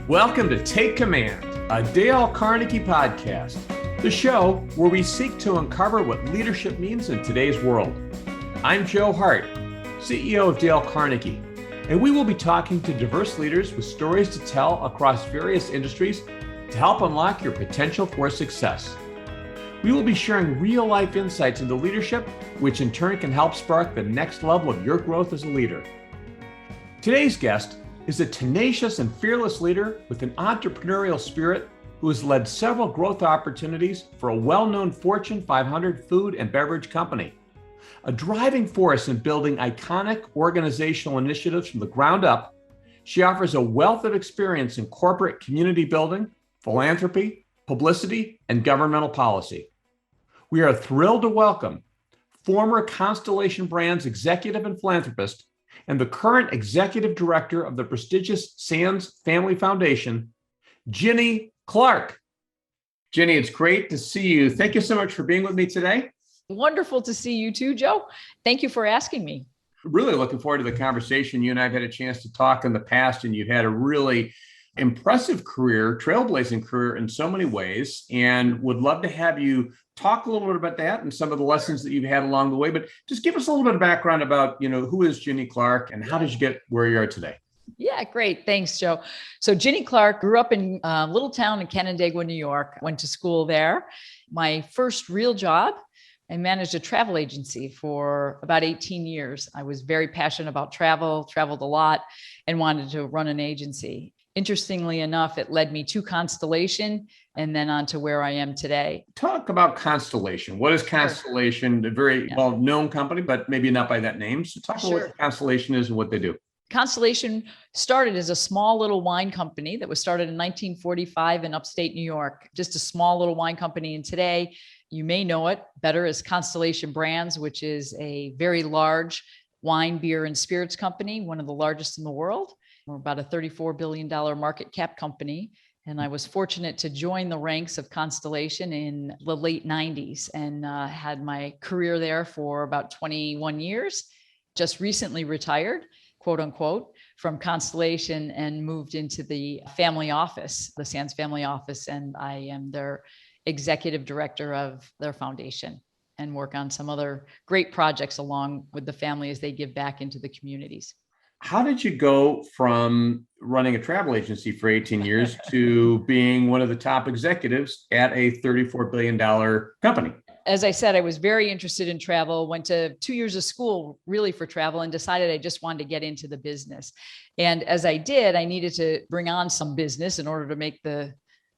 Welcome to Take Command, a Dale Carnegie podcast, the show where we seek to uncover what leadership means in today's world. I'm Joe Hart, CEO of Dale Carnegie, and we will be talking to diverse leaders with stories to tell across various industries to help unlock your potential for success. We will be sharing real-life insights into leadership, which in turn can help spark the next level of your growth as a leader. Today's guest is a tenacious and fearless leader with an entrepreneurial spirit who has led several growth opportunities for a well-known Fortune 500 food and beverage company. A driving force in building iconic organizational initiatives from the ground up, she offers a wealth of experience in corporate community building, philanthropy, publicity, and governmental policy. We are thrilled to welcome former Constellation Brands executive and philanthropist, and the current executive director of the prestigious Sands Family Foundation, Ginny Clark. Ginny, it's great to see you. Thank you so much for being with me today. Wonderful to see you too, Joe. Thank you for asking me. Really looking forward to the conversation. You and I have had a chance to talk in the past, and you've had a really impressive career, trailblazing career in so many ways, and would love to have you talk a little bit about that and some of the lessons that you've had along the way. But just give us a little bit of background about, who is Ginny Clark and how did you get where you are today? Yeah, great. Thanks, Joe. So Ginny Clark grew up in a little town in Canandaigua, New York, went to school there. My first real job, I managed a travel agency for about 18 years. I was very passionate about traveled a lot, and wanted to run an agency. Interestingly enough, it led me to Constellation and then on to where I am today. Talk about Constellation. What is Constellation? Sure. A very well-known company, but maybe not by that name. So talk about what Constellation is and what they do. Constellation started as a small little wine company that was started in 1945 in upstate New York, just a small little wine company. And today, you may know it better as Constellation Brands, which is a very large wine, beer, and spirits company, one of the largest in the world. We're about a $34 billion market cap company. And I was fortunate to join the ranks of Constellation in the late 90s and had my career there for about 21 years. Just recently retired, quote unquote, from Constellation and moved into the family office, the Sands family office. And I am their executive director of their foundation and work on some other great projects along with the family as they give back into the communities. How did you go from running a travel agency for 18 years to being one of the top executives at a $34 billion company? As I said, I was very interested in travel, went to 2 years of school really for travel, and decided I just wanted to get into the business. And as I did, I needed to bring on some business in order to make the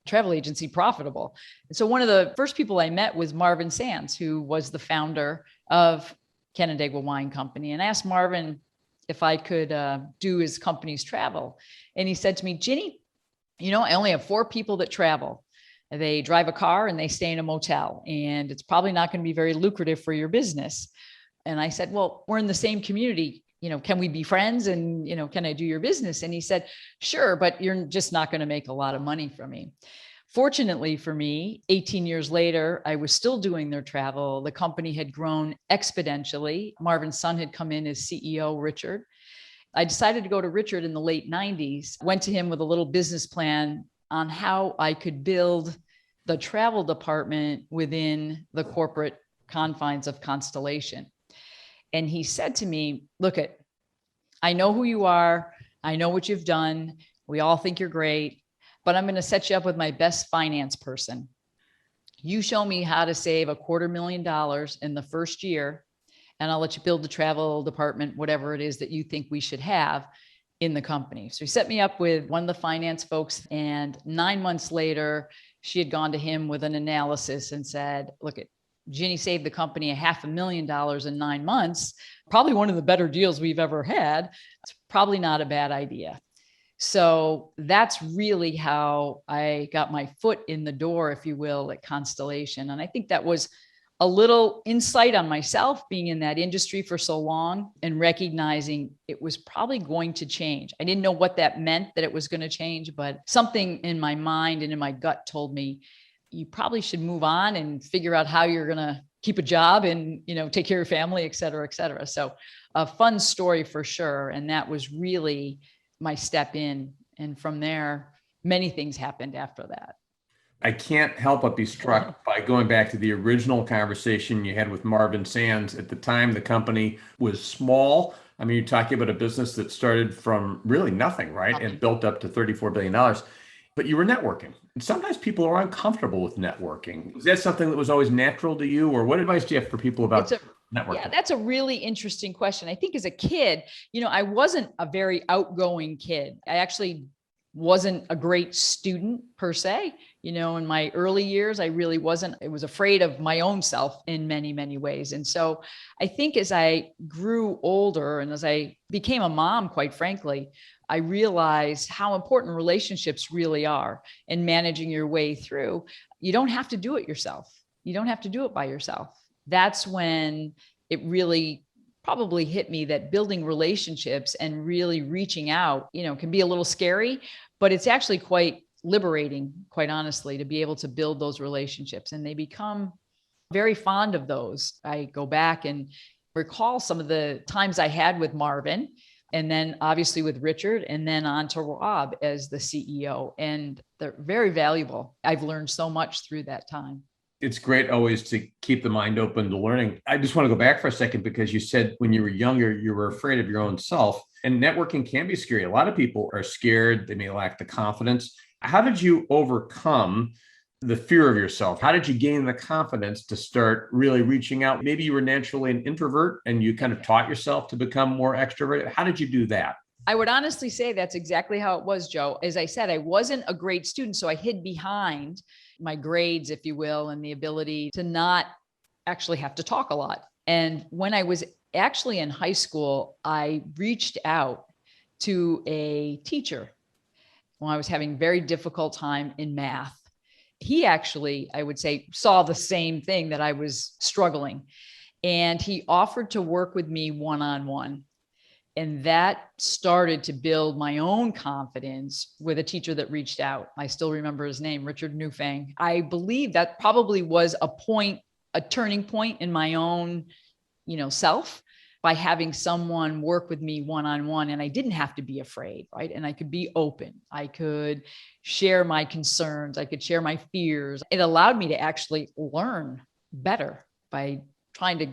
travel agency profitable. And so one of the first people I met was Marvin Sands, who was the founder of Canandaigua Wine Company. And I asked Marvin if I could do his company's travel. And he said to me, Ginny, I only have 4 people that travel. They drive a car and they stay in a motel, and it's probably not going to be very lucrative for your business. And I said, well, we're in the same community. Can we be friends? And, can I do your business? And he said, sure, but you're just not going to make a lot of money from me. Fortunately for me, 18 years later, I was still doing their travel. The company had grown exponentially. Marvin's son had come in as CEO, Richard. I decided to go to Richard in the late 90s, went to him with a little business plan on how I could build the travel department within the corporate confines of Constellation. And he said to me, look, I know who you are. I know what you've done. We all think you're great, but I'm going to set you up with my best finance person. You show me how to save $250,000 in the first year, and I'll let you build the travel department, whatever it is that you think we should have in the company. So he set me up with one of the finance folks, and 9 months later, she had gone to him with an analysis and said, look, Ginny saved the company $500,000 in 9 months, probably one of the better deals we've ever had. It's probably not a bad idea. So that's really how I got my foot in the door, if you will, at Constellation. And I think that was a little insight on myself being in that industry for so long and recognizing it was probably going to change. I didn't know what that meant, that it was going to change, but something in my mind and in my gut told me, you probably should move on and figure out how you're going to keep a job and, take care of your family, et cetera, et cetera. So a fun story for sure. And that was really my step in. And from there, many things happened after that. I can't help but be struck by going back to the original conversation you had with Marvin Sands. At the time, the company was small. I mean, you're talking about a business that started from really nothing, right? And built up to $34 billion. But you were networking. And sometimes people are uncomfortable with networking. Is that something that was always natural to you? Or what advice do you have for people about networking? Yeah, that's a really interesting question. I think as a kid, I wasn't a very outgoing kid. I actually wasn't a great student per se. In my early years, I really wasn't. I was afraid of my own self in many, many ways. And so I think as I grew older and as I became a mom, quite frankly, I realized how important relationships really are in managing your way through. You don't have to do it yourself. You don't have to do it by yourself. That's when it really probably hit me that building relationships and really reaching out, can be a little scary, but it's actually quite liberating, quite honestly, to be able to build those relationships. And they become very fond of those. I go back and recall some of the times I had with Marvin, and then obviously with Richard, and then on to Rob as the CEO. And they're very valuable. I've learned so much through that time. It's great always to keep the mind open to learning. I just want to go back for a second because you said when you were younger, you were afraid of your own self, and networking can be scary. A lot of people are scared. They may lack the confidence. How did you overcome the fear of yourself? How did you gain the confidence to start really reaching out? Maybe you were naturally an introvert and you kind of taught yourself to become more extroverted. How did you do that? I would honestly say that's exactly how it was, Joe. As I said, I wasn't a great student, so I hid behind my grades, if you will, and the ability to not actually have to talk a lot. And when I was actually in high school, I reached out to a teacher when I was having a very difficult time in math. He actually, I would say, saw the same thing that I was struggling. And he offered to work with me one-on-one. And that started to build my own confidence with a teacher that reached out. I still remember his name, Richard Newfang. I believe that probably was a turning point in my own, self, by having someone work with me one-on-one. And I didn't have to be afraid, right? And I could be open. I could share my concerns. I could share my fears. It allowed me to actually learn better by trying to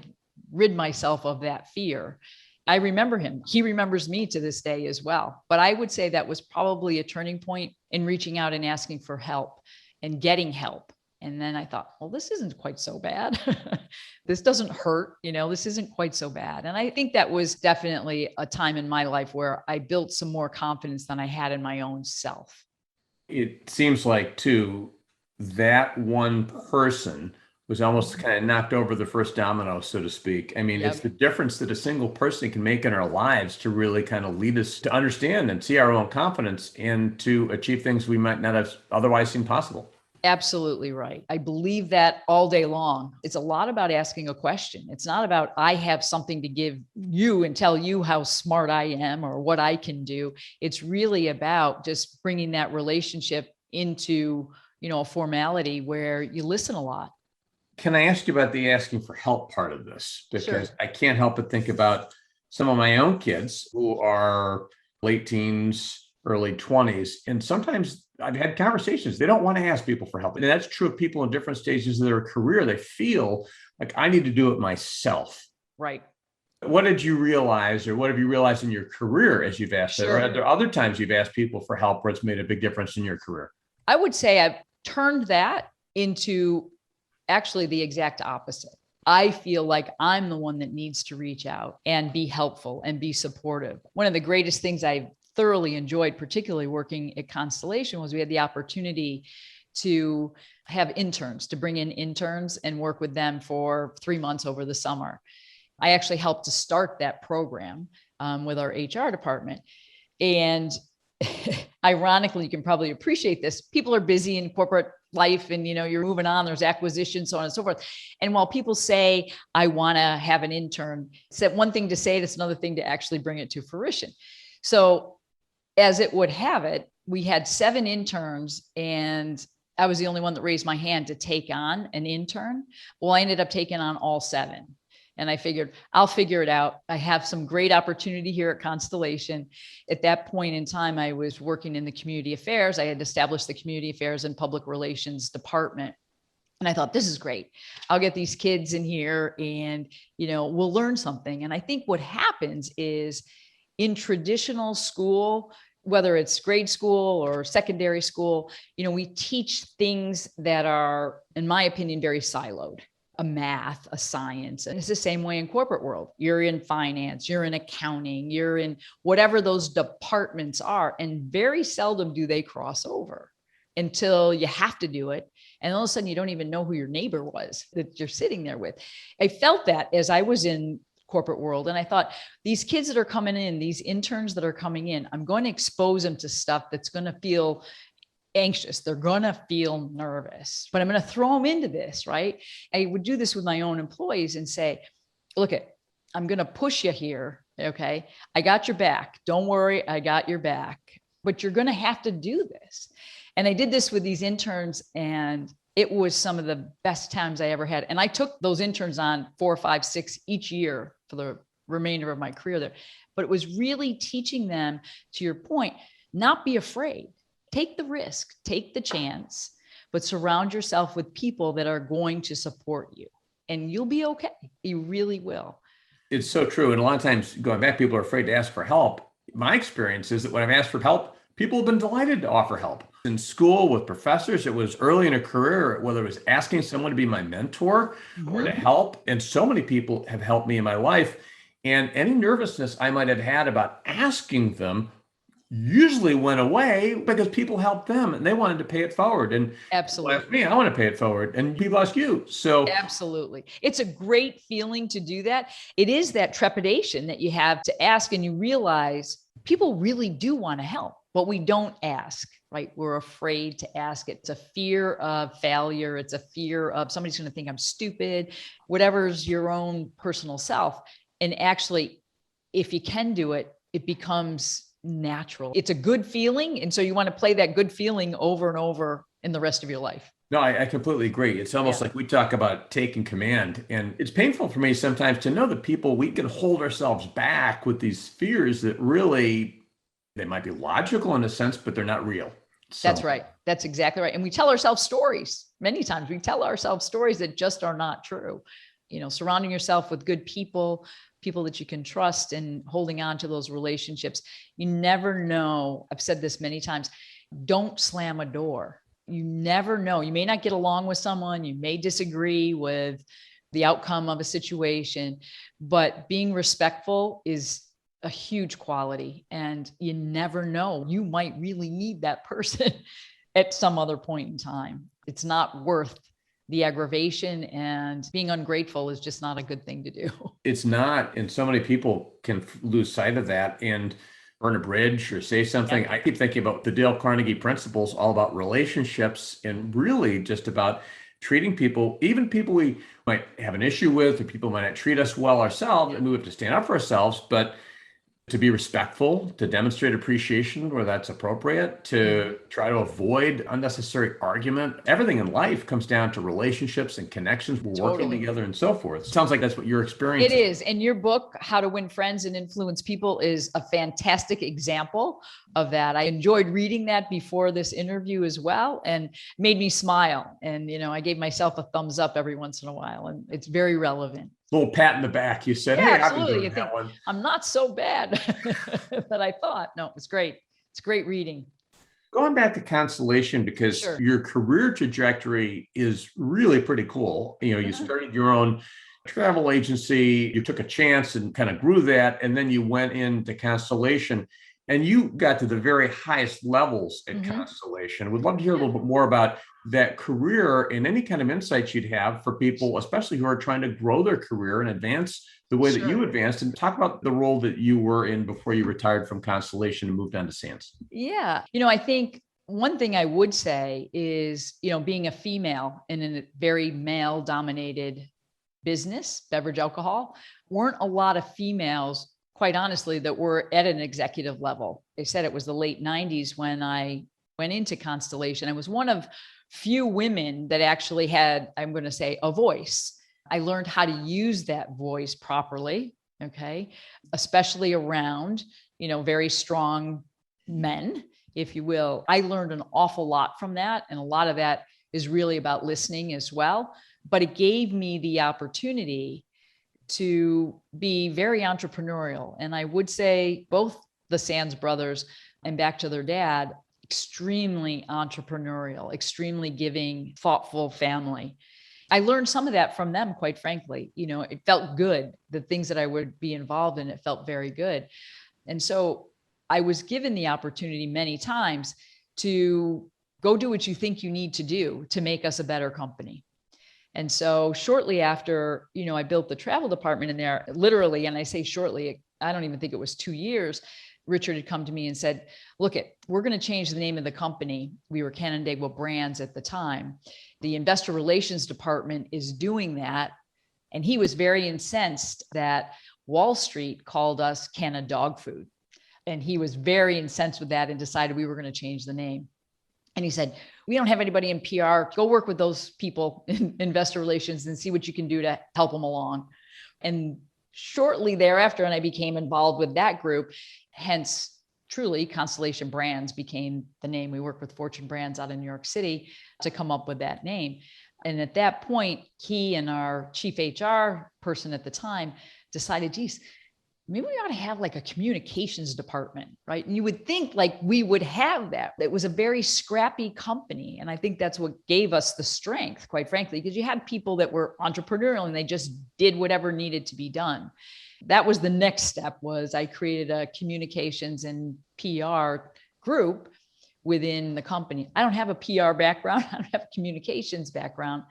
rid myself of that fear. I remember him. He remembers me to this day as well. But I would say that was probably a turning point in reaching out and asking for help and getting help. And then I thought, well, this isn't quite so bad. This doesn't hurt. This isn't quite so bad. And I think that was definitely a time in my life where I built some more confidence than I had in my own self. It seems like, too, that one person was almost kind of knocked over the first domino, so to speak. I mean, It's the difference that a single person can make in our lives to really kind of lead us to understand and see our own confidence and to achieve things we might not have otherwise seen possible. Absolutely right. I believe that all day long. It's a lot about asking a question. It's not about I have something to give you and tell you how smart I am or what I can do. It's really about just bringing that relationship into, a formality where you listen a lot. Can I ask you about the asking for help part of this? Because Sure. I can't help but think about some of my own kids who are late teens, early 20s. And sometimes I've had conversations. They don't want to ask people for help. And that's true of people in different stages of their career. They feel like I need to do it myself. Right. What did you realize, or what have you realized in your career as you've asked it? Or are there other times you've asked people for help where it's made a big difference in your career? I would say I've turned that into actually the exact opposite. I feel like I'm the one that needs to reach out and be helpful and be supportive. One of the greatest things I thoroughly enjoyed, particularly working at Constellation, was we had the opportunity to have interns, to bring in interns and work with them for 3 months over the summer. I actually helped to start that program with our HR department. And ironically, you can probably appreciate this. People are busy in corporate life and, you're moving on, there's acquisitions, so on and so forth. And while people say, I want to have an intern, it's that one thing to say, it's another thing to actually bring it to fruition. So as it would have it, we had 7 interns and I was the only one that raised my hand to take on an intern. Well, I ended up taking on all 7. And I figured I'll figure it out. I have some great opportunity here at Constellation. At that point in time, I was working in the community affairs. I had established the community affairs and public relations department. And I thought, this is great. I'll get these kids in here and, we'll learn something. And I think what happens is in traditional school, whether it's grade school or secondary school, we teach things that are, in my opinion, very siloed. A math, a science. And it's the same way in corporate world. You're in finance, you're in accounting, you're in whatever those departments are. And very seldom do they cross over until you have to do it. And all of a sudden you don't even know who your neighbor was that you're sitting there with. I felt that as I was in corporate world. And I thought, these kids that are coming in, these interns that are coming in, I'm going to expose them to stuff that's going to feel anxious. They're going to feel nervous, but I'm going to throw them into this, right? I would do this with my own employees and say, look, I'm going to push you here. Okay. I got your back. Don't worry. I got your back, but you're going to have to do this. And I did this with these interns, and it was some of the best times I ever had. And I took those interns on 4, 5, 6 each year for the remainder of my career there. But it was really teaching them, to your point, not be afraid. Take the risk, take the chance, but surround yourself with people that are going to support you, and you'll be okay. You really will. It's so true. And a lot of times going back, people are afraid to ask for help. My experience is that when I've asked for help, people have been delighted to offer help. In school with professors, it was early in a career, whether it was asking someone to be my mentor or to help. And so many people have helped me in my life. And any nervousness I might have had about asking them usually went away because people helped them and they wanted to pay it forward. And absolutely, ask me, I want to pay it forward, and people ask you. So absolutely, it's a great feeling to do that. It is that trepidation that you have to ask, and you realize people really do want to help, but we don't ask, right? We're afraid to ask. It's a fear of failure. It's a fear of somebody's going to think I'm stupid, whatever's your own personal self. And actually, if you can do it, it becomes natural. It's a good feeling. And so you want to play that good feeling over and over in the rest of your life. No, I completely agree. It's almost like we talk about taking command, and it's painful for me sometimes to know that we can hold ourselves back with these fears that really, they might be logical in a sense, but they're not real. So. That's right. That's exactly right. And we tell ourselves stories. Many times we tell ourselves stories that just are not true. Surrounding yourself with good people that you can trust, and holding on to those relationships. You never know. I've said this many times. Don't slam a door. You never know. You may not get along with someone. You may disagree with the outcome of a situation, but being respectful is a huge quality, and you never know. You might really need that person at some other point in time. It's not worth the aggravation, and being ungrateful is just not a good thing to do. It's not. And so many people can lose sight of that and burn a bridge or say something. I keep thinking about the Dale Carnegie principles, all about relationships, and really just about treating people, even people we might have an issue with, or people might not treat us well ourselves, and we have to stand up for ourselves, but to be respectful, to demonstrate appreciation where that's appropriate, to try to avoid unnecessary argument. Everything in life comes down to relationships and connections. We're working together and so forth. Sounds like that's what you're experiencing. It is. And your book, How to Win Friends and Influence People, is a fantastic example of that. I enjoyed reading that before this interview as well, and made me smile. And, I gave myself a thumbs up every once in a while, and it's very relevant. Little pat in the back. You said, yeah, hey, absolutely. I've been doing that one. I'm not so bad. But I thought, no, it's great. It's great reading. Going back to Constellation, because your career trajectory is really pretty cool. You started your own travel agency, you took a chance and kind of grew that, and then you went into Constellation, and you got to the very highest levels at Constellation. We'd love to hear a little bit more about that career and any kind of insights you'd have for people, especially who are trying to grow their career and advance the way that you advanced, and talk about the role that you were in before you retired from Constellation and moved on to Sands. Yeah. I think one thing I would say is, being a female in a very male dominated business, beverage alcohol, weren't a lot of females, quite honestly, that were at an executive level. They said it was the late 90s when I went into Constellation. I was one of few women that actually had, I'm going to say, a voice I learned how to use that voice properly. Okay. Especially around, very strong men, if you will. I learned an awful lot from that. And a lot of that is really about listening as well. But it gave me the opportunity to be very entrepreneurial. And I would say both the Sands brothers and back to their dad, extremely entrepreneurial, extremely giving, thoughtful family. I learned some of that from them, quite frankly. It felt good. The things that I would be involved in, it felt very good. And so I was given the opportunity many times to go do what you think you need to do to make us a better company. And so shortly after, I built the travel department in there, literally, and I say shortly, I don't even think it was 2 years, Richard had come to me and said, look, we're going to change the name of the company. We were Canandaigua Brands at the time. The investor relations department is doing that. And he was very incensed that Wall Street called us Canna Dog Food. And he was very incensed with that and decided we were going to change the name. And he said, we don't have anybody in PR. Go work with those people in investor relations and see what you can do to help them along. And shortly thereafter, and I became involved with that group, hence truly Constellation Brands became the name. We worked with Fortune Brands out in New York City to come up with that name. And at that point, he and our chief HR person at the time decided, geez, maybe we ought to have like a communications department, right? And you would think like we would have that. It was a very scrappy company. And I think that's what gave us the strength, quite frankly, because you had people that were entrepreneurial and they just did whatever needed to be done. That was the next step. Was I created a communications and PR group within the company. I don't have a PR background. I don't have a communications background,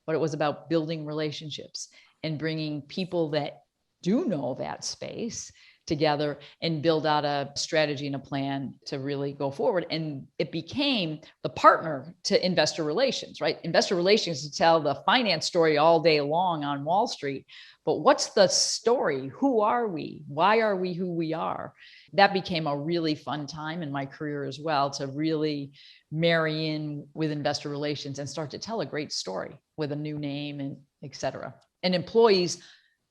but it was about building relationships and bringing people that do know that space together and build out a strategy and a plan to really go forward. And it became the partner to investor relations, right? Investor relations to tell the finance story all day long on Wall Street. But what's the story? Who are we? Why are we who we are? That became a really fun time in my career as well, to really marry in with investor relations and start to tell a great story with a new name and et cetera. And employees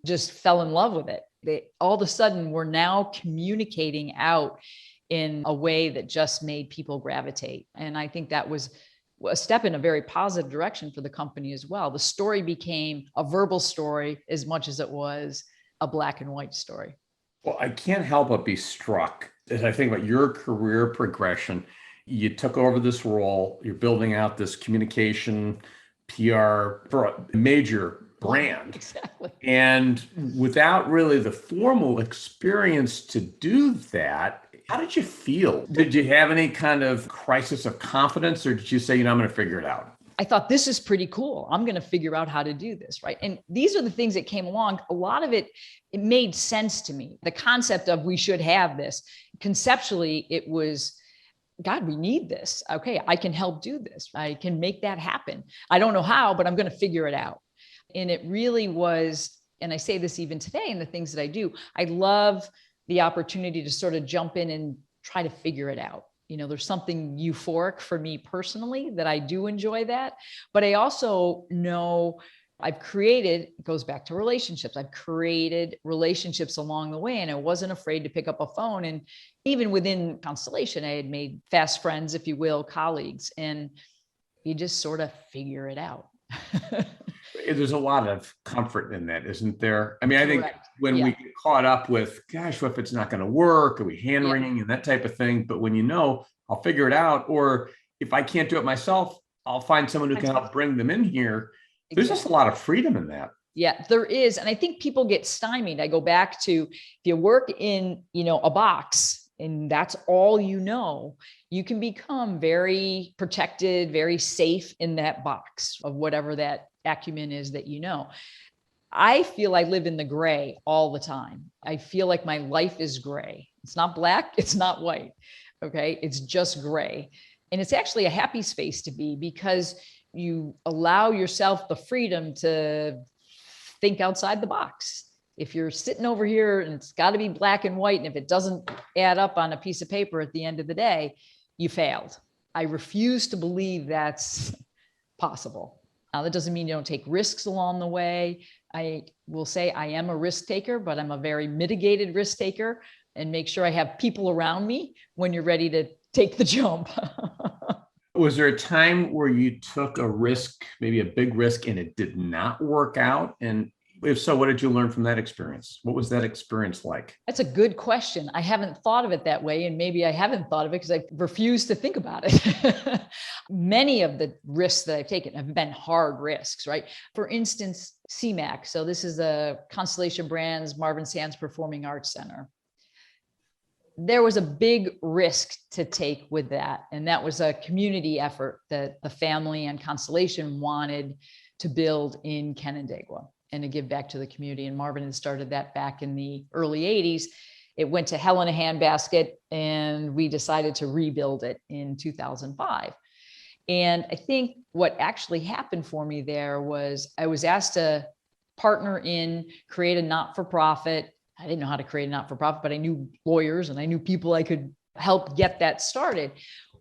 just fell in love with it. They all of a sudden were now communicating out in a way that just made people gravitate. And I think that was a step in a very positive direction for the company as well. The story became a verbal story as much as it was a black and white story. Well, I can't help but be struck as I think about your career progression. You took over this role, you're building out this communication, PR for a major brand. Exactly. And without really the formal experience to do that, how did you feel? Did you have any kind of crisis of confidence, or did you say, I'm going to figure it out? I thought, this is pretty cool. I'm going to figure out how to do this, right? And these are the things that came along. A lot of it made sense to me. The concept of we should have this. Conceptually, it was, God, we need this. Okay, I can help do this. I can make that happen. I don't know how, but I'm going to figure it out. And it really was, and I say this even today in the things that I do, I love the opportunity to sort of jump in and try to figure it out. There's something euphoric for me personally that I do enjoy that. But I also know I've created, it goes back to relationships. I've created relationships along the way, and I wasn't afraid to pick up a phone. And even within Constellation, I had made fast friends, if you will, colleagues, and you just sort of figure it out. There's a lot of comfort in that, isn't there? I mean, I think when we get caught up with, gosh, what if it's not going to work? Are we hand wringing and that type of thing? But when I'll figure it out. Or if I can't do it myself, I'll find someone who can help bring them in here. There's just a lot of freedom in that. Yeah, there is. And I think people get stymied. I go back to, if you work in, a box and that's all you can become very protected, very safe in that box of whatever that acumen is that I feel I live in the gray all the time. I feel like my life is gray. It's not black, it's not white. Okay, it's just gray. And it's actually a happy space to be, because you allow yourself the freedom to think outside the box. If you're sitting over here and it's got to be black and white, and if it doesn't add up on a piece of paper at the end of the day, you failed. I refuse to believe that's possible. Now, that doesn't mean you don't take risks along the way, I will say I am a risk taker, but I'm a very mitigated risk taker, and make sure I have people around me when you're ready to take the jump. Was there a time where you took a risk, maybe a big risk, and it did not work out? And if so, what did you learn from that experience? What was that experience like? That's a good question. I haven't thought of it that way. And maybe I haven't thought of it because I refuse to think about it. Many of the risks that I've taken have been hard risks, right? For instance, CMAC. So this is the Constellation Brands Marvin Sands Performing Arts Center. There was a big risk to take with that. And that was a community effort that the family and Constellation wanted to build in Canandaigua and to give back to the community. And Marvin had started that back in the early 80s. It went to hell in a handbasket, and we decided to rebuild it in 2005. And I think what actually happened for me there was I was asked to partner in, create a not-for-profit. I didn't know how to create a not-for-profit, but I knew lawyers and I knew people I could help get that started.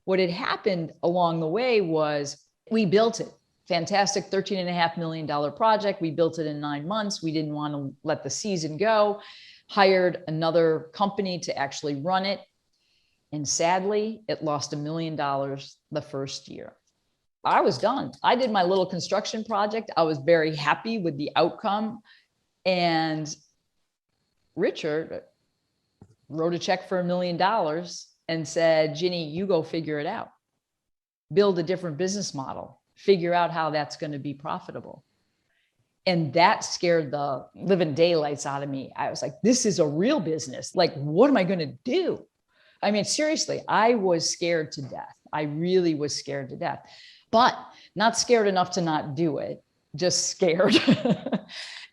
What had happened along the way was we built it. Fantastic $13.5 million project. We built it in 9 months. We didn't want to let the season go. Hired another company to actually run it. And sadly, it lost $1 million the first year. I was done. I did my little construction project. I was very happy with the outcome. And Richard wrote a check for $1 million and said, Ginny, you go figure it out. Build a different business model. Figure out how that's going to be profitable. And that scared the living daylights out of me. I was like, this is a real business. Like, what am I going to do? I mean, seriously, I was scared to death. I really was scared to death, but not scared enough to not do it, just scared.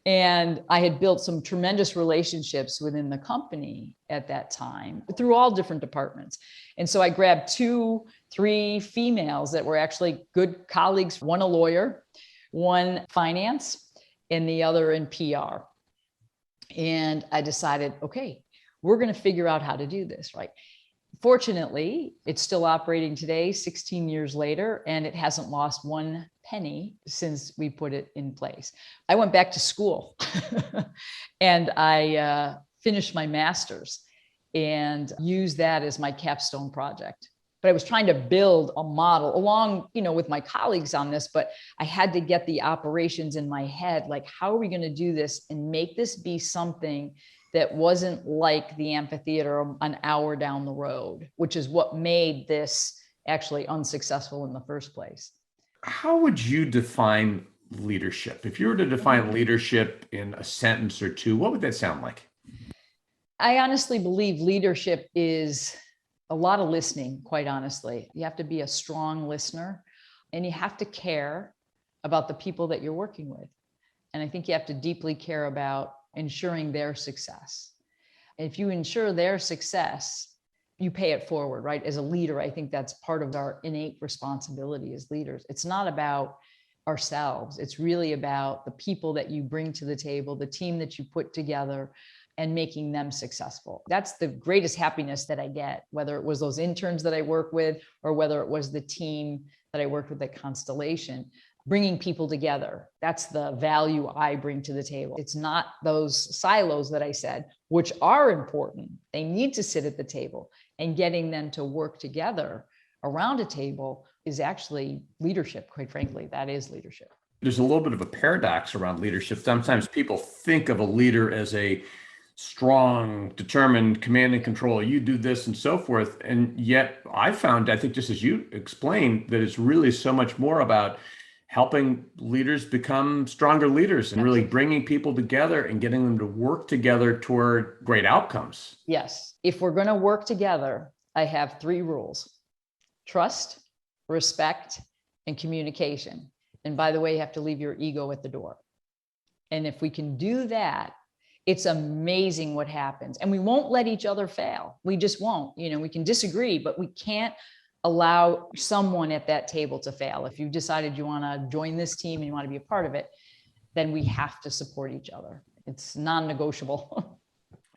And I had built some tremendous relationships within the company at that time through all different departments. And so I grabbed 2, 3 females that were actually good colleagues, one a lawyer, one finance, and the other in PR. And I decided, okay, we're going to figure out how to do this, right? Fortunately, it's still operating today, 16 years later, and it hasn't lost one penny since we put it in place. I went back to school and I finished my master's and used that as my capstone project. But I was trying to build a model along, with my colleagues on this, but I had to get the operations in my head. Like, how are we going to do this and make this be something that wasn't like the amphitheater an hour down the road, which is what made this actually unsuccessful in the first place. How would you define leadership? If you were to define leadership in a sentence or two, what would that sound like? I honestly believe leadership is a lot of listening, quite honestly. You have to be a strong listener, and you have to care about the people that you're working with. And I think you have to deeply care about ensuring their success. If you ensure their success, you pay it forward, right? As a leader, I think that's part of our innate responsibility as leaders. It's not about ourselves. It's really about the people that you bring to the table, the team that you put together, and making them successful. That's the greatest happiness that I get, whether it was those interns that I work with or whether it was the team that I worked with at Constellation. Bringing people together. That's the value I bring to the table. It's not those silos that I said, which are important. They need to sit at the table, and getting them to work together around a table is actually leadership. Quite frankly, that is leadership. There's a little bit of a paradox around leadership. Sometimes people think of a leader as a strong, determined, command and control, you do this and so forth. And yet I found, I think just as you explained, that it's really so much more about helping leaders become stronger leaders and really bringing people together and getting them to work together toward great outcomes. Yes. If we're going to work together, I have 3 rules: trust, respect, and communication. And by the way, you have to leave your ego at the door. And if we can do that, it's amazing what happens. And we won't let each other fail. We just won't. We can disagree, but we can't allow someone at that table to fail. If you've decided you want to join this team and you want to be a part of it, then we have to support each other. It's non-negotiable.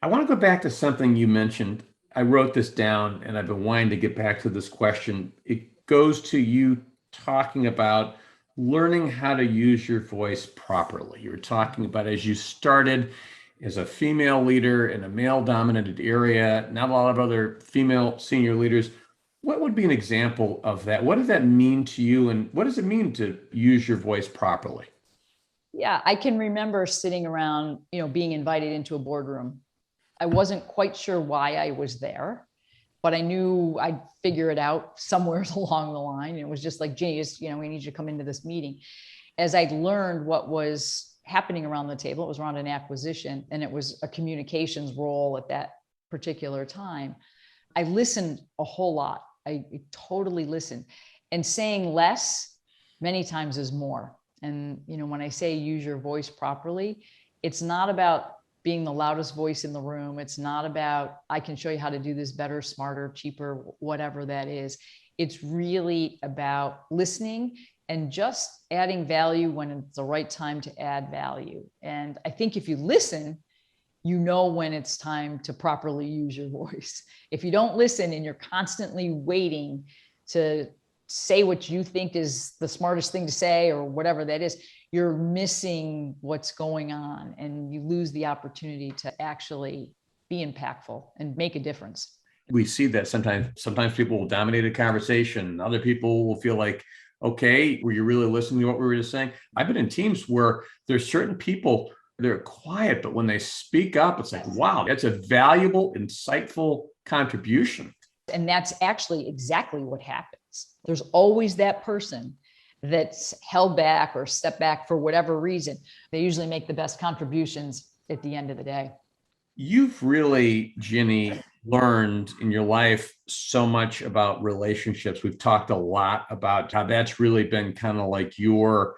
I want to go back to something you mentioned. I wrote this down and I've been wanting to get back to this question. It goes to you talking about learning how to use your voice properly. You were talking about as you started as a female leader in a male dominated area, not a lot of other female senior leaders. What would be an example of that? What does that mean to you? And what does it mean to use your voice properly? Yeah, I can remember sitting around, being invited into a boardroom. I wasn't quite sure why I was there, but I knew I'd figure it out somewhere along the line. It was just like, Ginny, we need you to come into this meeting. As I learned what was happening around the table, it was around an acquisition, and it was a communications role at that particular time. I listened a whole lot. I totally listened, and saying less many times is more. And, when I say use your voice properly, it's not about being the loudest voice in the room. It's not about, I can show you how to do this better, smarter, cheaper, whatever that is. It's really about listening and just adding value when it's the right time to add value. And I think if you listen, you know when it's time to properly use your voice. If you don't listen and you're constantly waiting to say what you think is the smartest thing to say or whatever that is, you're missing what's going on, and you lose the opportunity to actually be impactful and make a difference. We see that sometimes people will dominate a conversation. Other people will feel like, okay, were you really listening to what we were just saying? I've been in teams where there's certain people, they're quiet, but when they speak up, it's like, wow, that's a valuable, insightful contribution. And that's actually exactly what happens. There's always that person that's held back or stepped back for whatever reason. They usually make the best contributions at the end of the day. You've really, Ginny, learned in your life so much about relationships. We've talked a lot about how that's really been kind of like your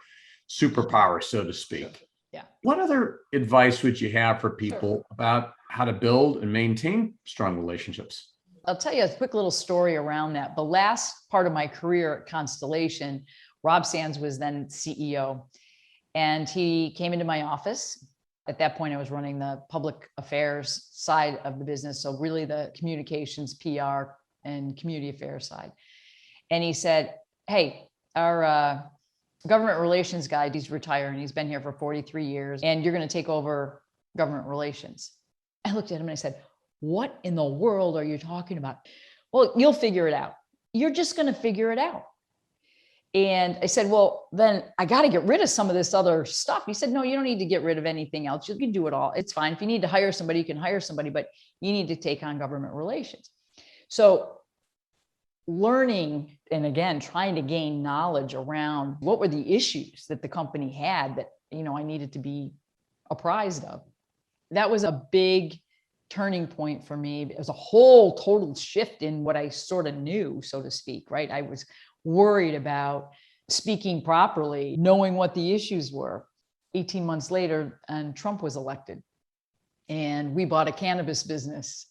superpower, so to speak. Yeah. What other advice would you have for people about how to build and maintain strong relationships? I'll tell you a quick little story around that. The last part of my career at Constellation, Rob Sands was then CEO, and he came into my office. At that point, I was running the public affairs side of the business. So really the communications, PR, and community affairs side. And he said, hey, our government relations guy, he's retiring. He's been here for 43 years, and you're going to take over government relations. I looked at him and I said, what in the world are you talking about? Well, you'll figure it out. You're just going to figure it out. And I said, well, then I got to get rid of some of this other stuff. He said, no, you don't need to get rid of anything else. You can do it all. It's fine. If you need to hire somebody, you can hire somebody, but you need to take on government relations. So learning, and again, trying to gain knowledge around what were the issues that the company had that, I needed to be apprised of. That was a big turning point for me. It was a whole total shift in what I sort of knew, so to speak, right? I was worried about speaking properly, knowing what the issues were. 18 months later, and Trump was elected, and we bought a cannabis business.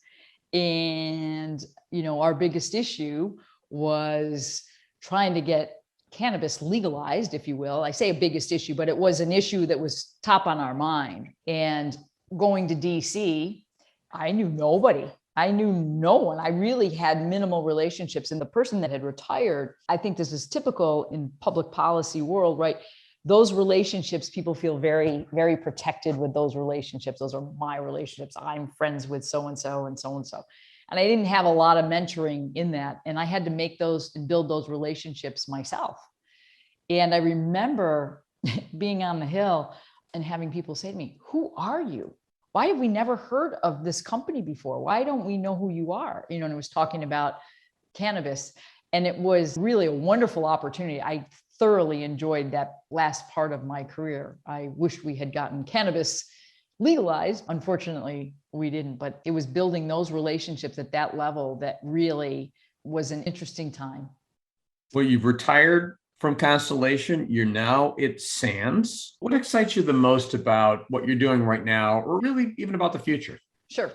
And, our biggest issue was trying to get cannabis legalized, if you will. I say a biggest issue, but it was an issue that was top on our mind. And going to DC, I knew nobody. I knew no one. I really had minimal relationships. And the person that had retired, I think this is typical in public policy world, right? Those relationships, people feel very, very protected with those relationships. Those are my relationships. I'm friends with so-and-so and so-and-so. And I didn't have a lot of mentoring in that. And I had to make those and build those relationships myself. And I remember being on the Hill and having people say to me, who are you? Why have we never heard of this company before? Why don't we know who you are? And it was talking about cannabis, and it was really a wonderful opportunity. I thoroughly enjoyed that last part of my career. I wish we had gotten cannabis legalized. Unfortunately, we didn't, but it was building those relationships at that level that really was an interesting time. Well, you've retired from Constellation. You're now at Sands. What excites you the most about what you're doing right now, or really even about the future? Sure.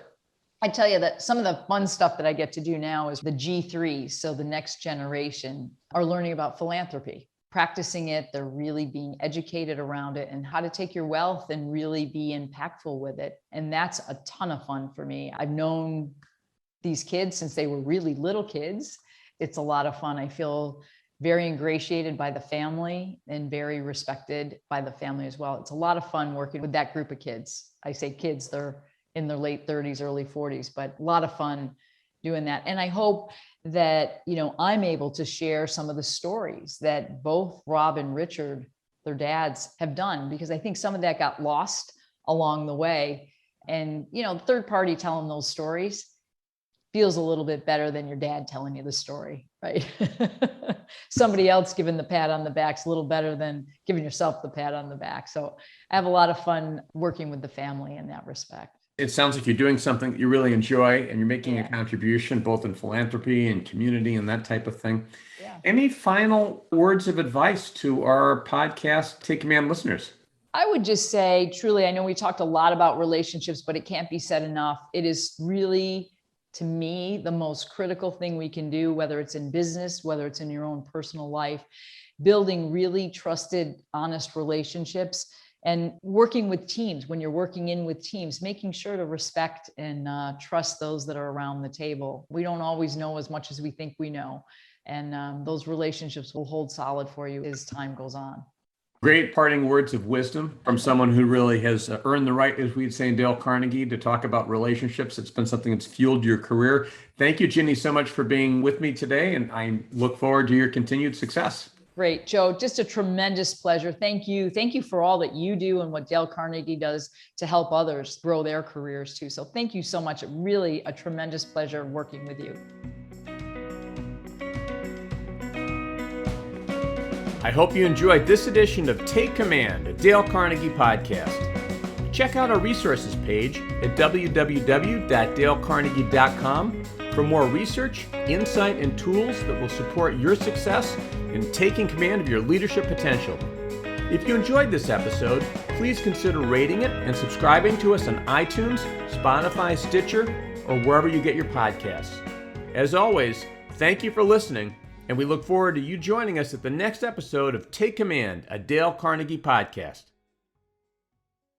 I tell you that some of the fun stuff that I get to do now is the G3. So the next generation are learning about philanthropy, practicing it. They're really being educated around it and how to take your wealth and really be impactful with it. And that's a ton of fun for me. I've known these kids since they were really little kids. It's a lot of fun. I feel very ingratiated by the family and very respected by the family as well. It's a lot of fun working with that group of kids. I say kids, they're in their late 30s, early 40s, but a lot of fun doing that. And I hope that, I'm able to share some of the stories that both Rob and Richard, their dads, have done, because I think some of that got lost along the way. And, third party telling those stories feels a little bit better than your dad telling you the story, right? Somebody else giving the pat on the back is a little better than giving yourself the pat on the back. So I have a lot of fun working with the family in that respect. It sounds like you're doing something that you really enjoy and you're making a contribution both in philanthropy and community and that type of thing. Yeah. Any final words of advice to our podcast Take Command listeners? I would just say, truly, I know we talked a lot about relationships, but it can't be said enough. It is really, to me, the most critical thing we can do, whether it's in business, whether it's in your own personal life, building really trusted, honest relationships. And working with teams, when you're working in with teams, making sure to respect and trust those that are around the table. We don't always know as much as we think we know. And those relationships will hold solid for you as time goes on. Great parting words of wisdom from someone who really has earned the right, as we'd say in Dale Carnegie, to talk about relationships. It's been something that's fueled your career. Thank you, Ginny, so much for being with me today. And I look forward to your continued success. Great, Joe. Just a tremendous pleasure. Thank you. Thank you for all that you do and what Dale Carnegie does to help others grow their careers too. So thank you so much. Really a tremendous pleasure working with you. I hope you enjoyed this edition of Take Command, a Dale Carnegie podcast. Check out our resources page at www.dalecarnegie.com for more research, insight, and tools that will support your success in taking command of your leadership potential. If you enjoyed this episode, please consider rating it and subscribing to us on iTunes, Spotify, Stitcher, or wherever you get your podcasts. As always, thank you for listening, and we look forward to you joining us at the next episode of Take Command, a Dale Carnegie podcast.